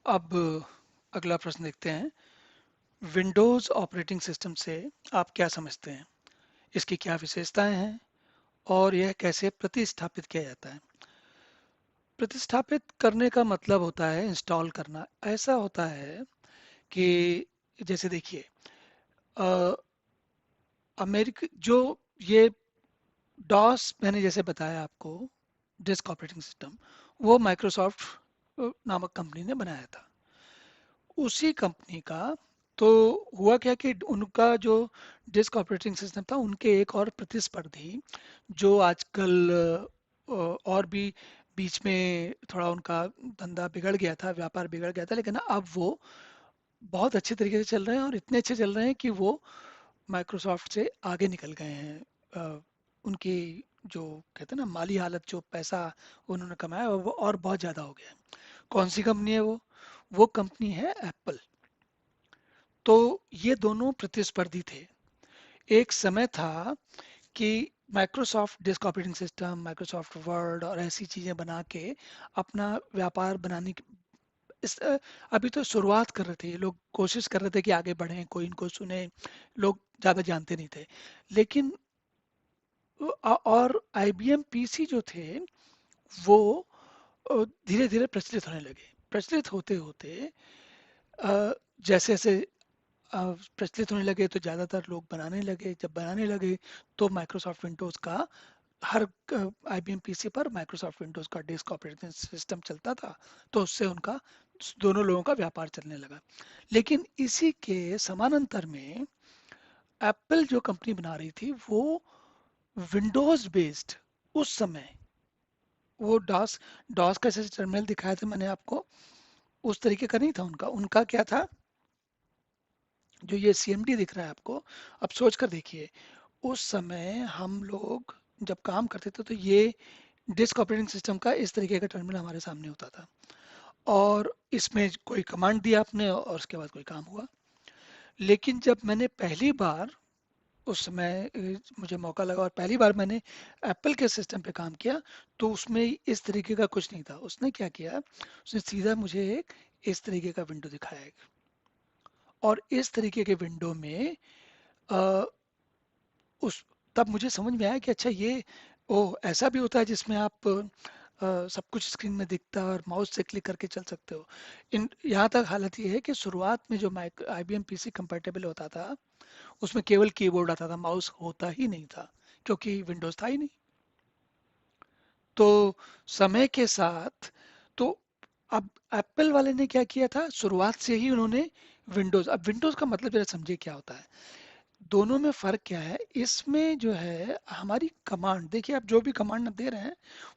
अब अगला प्रश्न देखते हैं। विंडोज ऑपरेटिंग सिस्टम से आप क्या समझते हैं? इसकी क्या विशेषताएं हैं और यह कैसे प्रतिस्थापित किया जाता है? प्रतिस्थापित करने का मतलब होता है इंस्टॉल करना। ऐसा होता है कि जैसे देखिए, अमेरिका जो ये डॉस मैंने जैसे बताया आपको, डिस्क ऑपरेटिंग सिस्टम, वो माइक्रोसॉफ्ट नामक कंपनी ने बनाया था। उसी कंपनी का तो हुआ क्या कि उनका जो डिस्क ऑपरेटिंग सिस्टम था, उनके एक और प्रतिस्पर्धी जो आजकल और भी बीच में थोड़ा उनका धंधा बिगड़ गया था, व्यापार बिगड़ गया था, लेकिन अब वो बहुत अच्छे तरीके से चल रहे हैं और इतने अच्छे चल रहे हैं कि वो माइक्रोसॉफ्ट से आगे निकल गए हैं। उनकी जो कहते हैं ना माली हालत, जो पैसा उन्होंने कमाया वो और बहुत ज़्यादा हो गया है। कौन सी कंपनी है वो कंपनी है एप्पल। तो ये दोनों प्रतिस्पर्धी थे। एक समय था कि Microsoft disk operating system, Microsoft word और ऐसी चीजें बना के अपना व्यापार बनाने की अभी तो शुरुआत कर रहे थे। ये लोग कोशिश कर रहे थे कि आगे बढ़ें, कोई इनको सुने। लोग ज्यादा जानते नहीं थे, लेकिन और आईबीएम पीसी जो थे वो धीरे धीरे प्रचलित होने लगे। प्रचलित होते होते जैसे जैसे प्रचलित होने लगे तो ज़्यादातर लोग बनाने लगे। जब बनाने लगे तो माइक्रोसॉफ्ट विंडोज़ का हर आईबीएम पीसी पर माइक्रोसॉफ्ट विंडोज़ का डिस्क ऑपरेटिंग सिस्टम चलता था। तो उससे उनका दोनों लोगों का व्यापार चलने लगा। लेकिन इसी के समानांतर में एप्पल जो कंपनी बना रही थी वो विंडोज़ बेस्ड, उस समय वो डॉस डॉस का जैसे टर्मिनल दिखाया था मैंने आपको, उस तरीके का नहीं था उनका। उनका क्या था, जो ये सीएमडी दिख रहा है आपको, अब सोच कर देखिए। उस समय हम लोग जब काम करते थे तो ये डिस्क ऑपरेटिंग सिस्टम का इस तरीके का टर्मिनल हमारे सामने होता था, और इसमें कोई कमांड दिया आपने और उसके बाद कोई काम हुआ। लेकिन जब मैंने पहली बार उस समय मुझे मौका लगा और पहली बार मैंने एप्पल के सिस्टम पे काम किया, तो उसमें इस तरीके का कुछ नहीं था। उसने क्या किया, उसने सीधा मुझे एक इस तरीके का विंडो दिखाया और इस तरीके के विंडो में अ, उस तब मुझे समझ में आया कि अच्छा ये ऐसा भी होता है जिसमें आप सब कुछ स्क्रीन में दिखता है और माउस से क्लिक करके चल सकते हो। इन यहाँ तक हालत ये है कि शुरुआत में जो माइक आईबीएम पीसी कंपेटेबल होता था उसमें केवल कीबोर्ड आता था, माउस होता ही नहीं था, क्योंकि विंडोज था ही नहीं। तो समय के साथ तो अब एप्पल वाले ने क्या किया था, शुरुआत से ही उन्होंने विंडोज, अब विंडोज का मतलब जरा समझिए क्या होता है। दोनों में फर्क क्या है, इसमें जो है हमारी कमांड, देखिए आप जो भी कमांड दे रहे हैं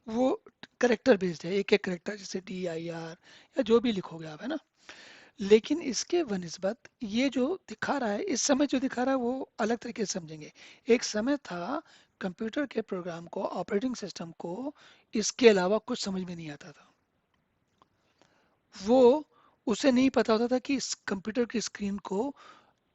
वो करेक्टर बेस्ड है, एक एक करेक्टर, जैसे DIR या जो भी लिखोगे आप, है ना। लेकिन इसके बनिस्बत ये जो दिखा रहा है, इस समय जो दिखा रहा है वो अलग तरीके से समझेंगे। एक समय था कंप्यूटर के प्रोग्राम को, ऑपरेटिंग सिस्टम को इसके अलावा कुछ समझ में नहीं आता था। वो उसे नहीं पता होता था कि इस कंप्यूटर की स्क्रीन को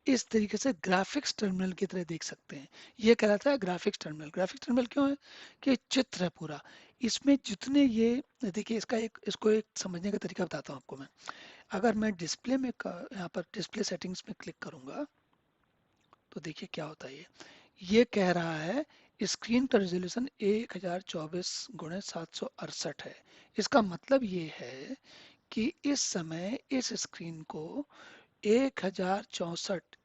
इस तरीके से ग्राफिक्स टर्मिनल की तरह देख सकते हैं। ये कहलाता है ग्राफिक्स टर्मिनल। ग्राफिक्स टर्मिनल क्यों है, कि चित्र है पूरा। इसमें जितने ये देखिए, इसको एक समझने का तरीका बताता हूँ आपको मैं। अगर मैं डिस्प्ले में यहाँ पर डिस्प्ले सेटिंग्स में क्लिक करूंगा तो देखिए क्या होता है। ये कह रहा है स्क्रीन का रेजोल्यूशन 1024 गुणे 768 है। इसका मतलब ये है कि इस समय इस स्क्रीन को 1064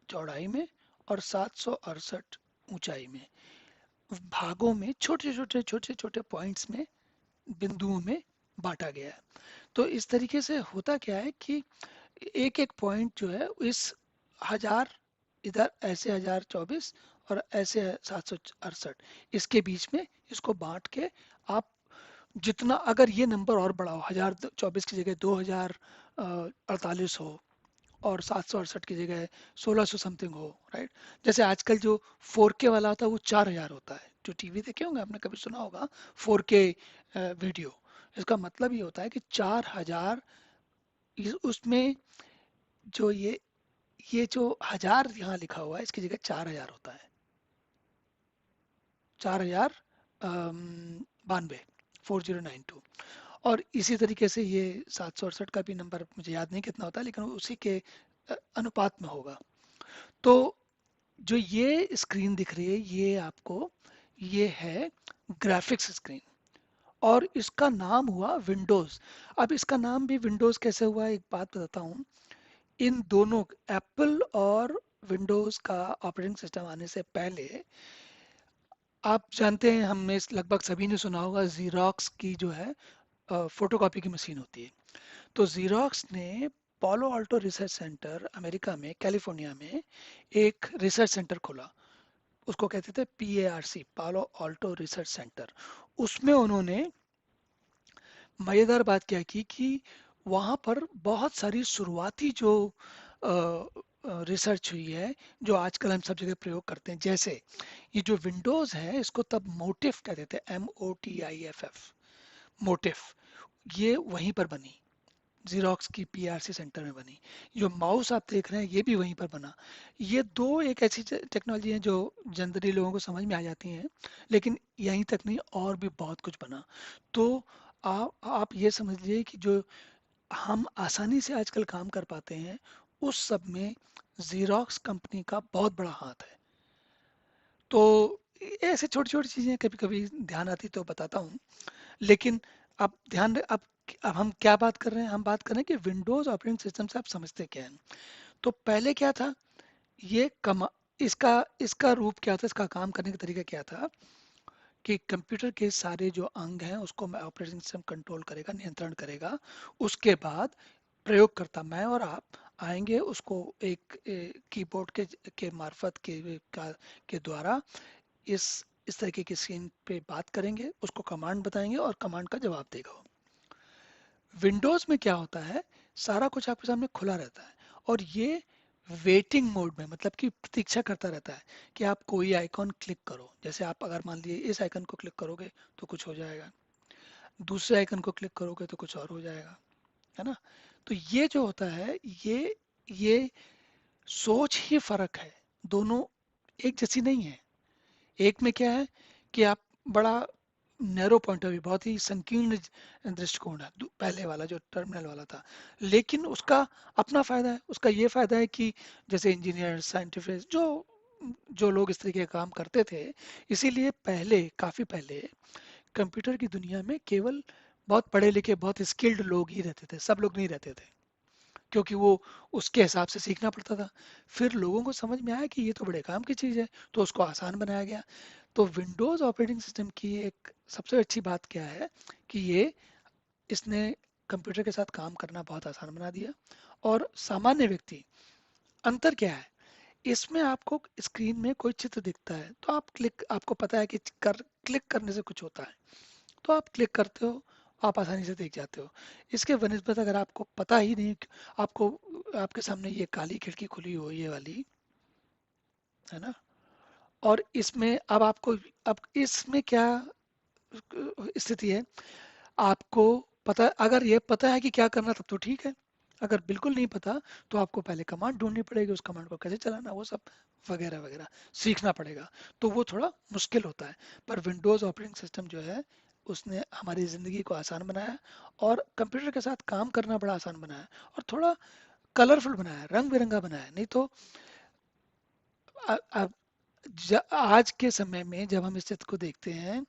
चौड़ाई में और 768 ऊंचाई में भागों में, छोटे छोटे पॉइंट्स में, बिंदुओं में बांटा गया है। तो इस तरीके से होता क्या है कि एक एक पॉइंट जो है इस हजार, इधर ऐसे 1024 और ऐसे 768, इसके बीच में इसको बांट के आप जितना, अगर ये नंबर और बड़ा हो, 1024 की जगह 2048 हो और 768 की जगह 1600 समथिंग हो, राइट। जैसे आजकल जो 4K वाला होता है वो 4000 होता है। जो टीवी देखे होंगे आपने, कभी सुना होगा 4K वीडियो। इसका मतलब ये होता है कि 4000, उसमें जो ये जो हजार यहाँ लिखा हुआ है इसकी जगह 4000 होता है। 4092, 4092। और इसी तरीके से ये 768 का भी नंबर मुझे याद नहीं कितना होता, लेकिन उसी के अनुपात में होगा। तो जो ये स्क्रीन दिख रही है ये आपको, ये है ग्राफिक्स स्क्रीन, और इसका नाम हुआ विंडोज। अब इसका नाम भी विंडोज कैसे हुआ, एक बात बताता हूँ। इन दोनों, एप्पल और विंडोज का ऑपरेटिंग सिस्टम आने से पहले, आप जानते हैं, हम में लगभग सभी ने सुना होगा जीरोक्स की जो है फोटोकॉपी की मशीन होती है। तो जीरोक्स ने पालो आल्टो रिसर्च सेंटर, अमेरिका में, कैलिफोर्निया में एक रिसर्च सेंटर खोला। उसको कहते थे PARC, पालो आल्टो रिसर्च सेंटर। उसमें उन्होंने मजेदार बात क्या की कि वहाँ पर बहुत सारी शुरुआती जो रिसर्च हुई है, जो आजकल हम सब जगह प्रयोग करते हैं। जैसे ये जो विंडोज है, इसको तब मोटिफ कहते थे, MOTIFF, मोटिफ। ये वहीं पर बनी, जीरोक्स की PRC सेंटर में बनी। जो माउस आप देख रहे हैं ये भी वहीं पर बना। ये दो एक ऐसी टेक्नोलॉजी है जो जनरली लोगों को समझ में आ जाती हैं, लेकिन यहीं तक नहीं, और भी बहुत कुछ बना। तो आप ये समझ लीजिए कि जो हम आसानी से आजकल काम कर पाते हैं, उस सब में जीरोक्स कंपनी का बहुत बड़ा हाथ है। तो ऐसे छोटी छोटी चीजें कभी कभी ध्यान आती तो बताता हूँ। लेकिन अब ध्यान, अब हम क्या बात कर रहे हैं, हम बात कर रहे हैं कि विंडोज ऑपरेटिंग सिस्टम से आप समझते क्या हैं। तो पहले क्या था, ये इसका इसका रूप क्या था, इसका काम करने का तरीका क्या था, कि कंप्यूटर के सारे जो अंग हैं उसको ऑपरेटिंग सिस्टम कंट्रोल करेगा, नियंत्रण करेगा। उसके बाद प्रयोगकर्ता, मैं और आप, आएंगे, उसको एक कीबोर्ड के मार्फत के द्वारा इस इस तरीके की स्क्रीन पे बात करेंगे, उसको कमांड बताएंगे और कमांड का जवाब देगा वो। विंडोज में क्या होता है, सारा कुछ आपके सामने खुला रहता है, और ये वेटिंग मोड में, मतलब कि प्रतीक्षा करता रहता है कि आप कोई आइकॉन क्लिक करो। जैसे आप अगर मान लीजिए इस आइकन को क्लिक करोगे तो कुछ हो जाएगा, दूसरे आइकन को क्लिक करोगे तो कुछ और हो जाएगा, है ना। तो ये जो होता है, ये सोच ही फर्क है, दोनों एक जैसी नहीं है। एक में क्या है कि आप बड़ा नैरो पॉइंट ऑफ व्यू, बहुत ही संकीर्ण दृष्टिकोण है, पहले वाला जो टर्मिनल वाला था। लेकिन उसका अपना फायदा है, उसका ये फायदा है कि जैसे इंजीनियर, साइंटिफिक, जो जो लोग इस तरीके का काम करते थे, इसीलिए पहले, काफी पहले, कंप्यूटर की दुनिया में केवल बहुत पढ़े लिखे, बहुत स्किल्ड लोग ही रहते थे, सब लोग नहीं रहते थे, क्योंकि वो उसके हिसाब से सीखना पड़ता था। फिर लोगों को समझ में आया कि ये तो बड़े काम की चीज़ है, तो उसको आसान बनाया गया। तो विंडोज़ ऑपरेटिंग सिस्टम की एक सबसे अच्छी बात क्या है कि ये, इसने कंप्यूटर के साथ काम करना बहुत आसान बना दिया। और सामान्य व्यक्ति, अंतर क्या है, इसमें आपको स्क्रीन में कोई चित्र दिखता है तो आपको पता है कि क्लिक करने से कुछ होता है, तो आप क्लिक करते हो, आप आसानी से देख जाते हो। इसके बनिस्बत अगर आपको पता ही नहीं, आपको, आपके सामने ये काली खिड़की खुली हो, ये वाली, है ना, और इसमें अब आपको, अब इसमें क्या स्थिति है, आपको पता, अगर ये पता है कि क्या करना तब तो ठीक है। अगर बिल्कुल नहीं पता तो आपको पहले कमांड ढूंढनी पड़ेगी, उस कमांड को कैसे चलाना, वो सब वगैरह वगैरह सीखना पड़ेगा। तो वो थोड़ा मुश्किल होता है। पर विंडोज ऑपरेटिंग सिस्टम जो है, उसने हमारी ज़िंदगी को आसान बनाया, और कंप्यूटर के साथ काम करना बड़ा आसान बनाया, और थोड़ा कलरफुल बनाया, रंग बिरंगा बनाया। नहीं तो अ, अ, आज के समय में जब हम इस चित्र को देखते हैं,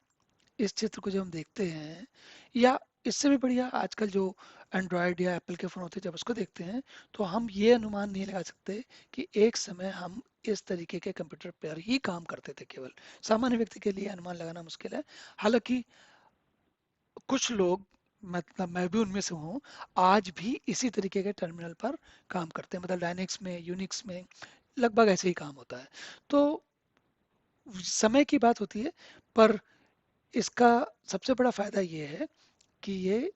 इस चित्र को जब हम देखते हैं, या इससे भी बढ़िया आजकल जो एंड्रॉयड या एप्पल के फ़ोन होते हैं, जब उसको देखते हैं, तो हम ये अनुमान नहीं लगा सकते कि एक समय हम इस तरीके के कंप्यूटर पर ही काम करते थे केवल। सामान्य व्यक्ति के लिए अनुमान लगाना मुश्किल है। हालांकि कुछ लोग, मतलब मैं भी उनमें से हूँ, आज भी इसी तरीके के टर्मिनल पर काम करते हैं, मतलब लाइनेक्स में, यूनिक्स में लगभग ऐसे ही काम होता है। तो समय की बात होती है, पर इसका सबसे बड़ा फायदा ये है कि ये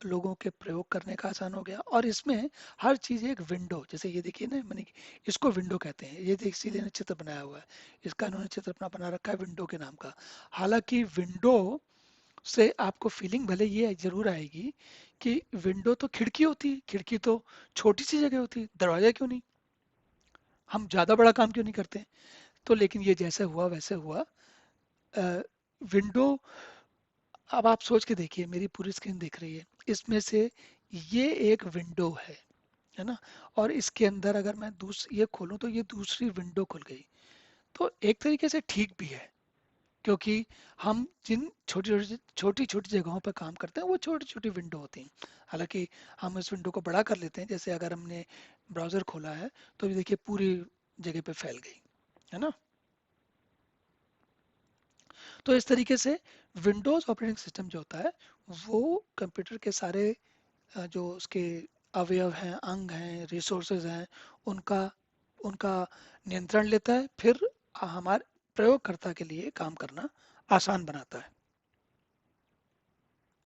लोगों के प्रयोग करने का आसान हो गया, और इसमें हर चीज एक विंडो, जैसे ये देखिए ना, मैंने इसको विंडो कहते हैं, ये देख, इसीलिए ने चित्र बनाया हुआ है, इसका इन्होंने चित्र अपना बना रखा है विंडो के नाम का। हालांकि विंडो से आपको फीलिंग भले ये जरूर आएगी कि विंडो तो खिड़की होती है, खिड़की तो छोटी सी जगह होती है, दरवाजा क्यों नहीं, हम ज्यादा बड़ा काम क्यों नहीं करते। तो लेकिन ये जैसे हुआ वैसे हुआ। विंडो अब आप सोच के देखिए, मेरी पूरी स्क्रीन दिख रही है, इसमें से ये एक विंडो है ना, और इसके अंदर अगर मैं ये खोलूं तो ये दूसरी विंडो खुल गई। तो एक तरीके से ठीक भी है, क्योंकि हम जिन छोटी छोटी जगहों पर काम करते हैं वो छोटी छोटी विंडो होती हैं। हालांकि हम इस विंडो को बड़ा कर लेते हैं, जैसे अगर हमने ब्राउज़र खोला है तो ये देखिए पूरी जगह पे फैल गई, है ना। तो इस तरीके से विंडोज़ ऑपरेटिंग सिस्टम जो होता है वो कंप्यूटर के सारे जो उसके अवयव हैं, अंग हैं, रिसोर्सेज हैं, उनका उनका नियंत्रण लेता है, फिर हमारे प्रयोगकर्ता के लिए काम करना आसान बनाता है।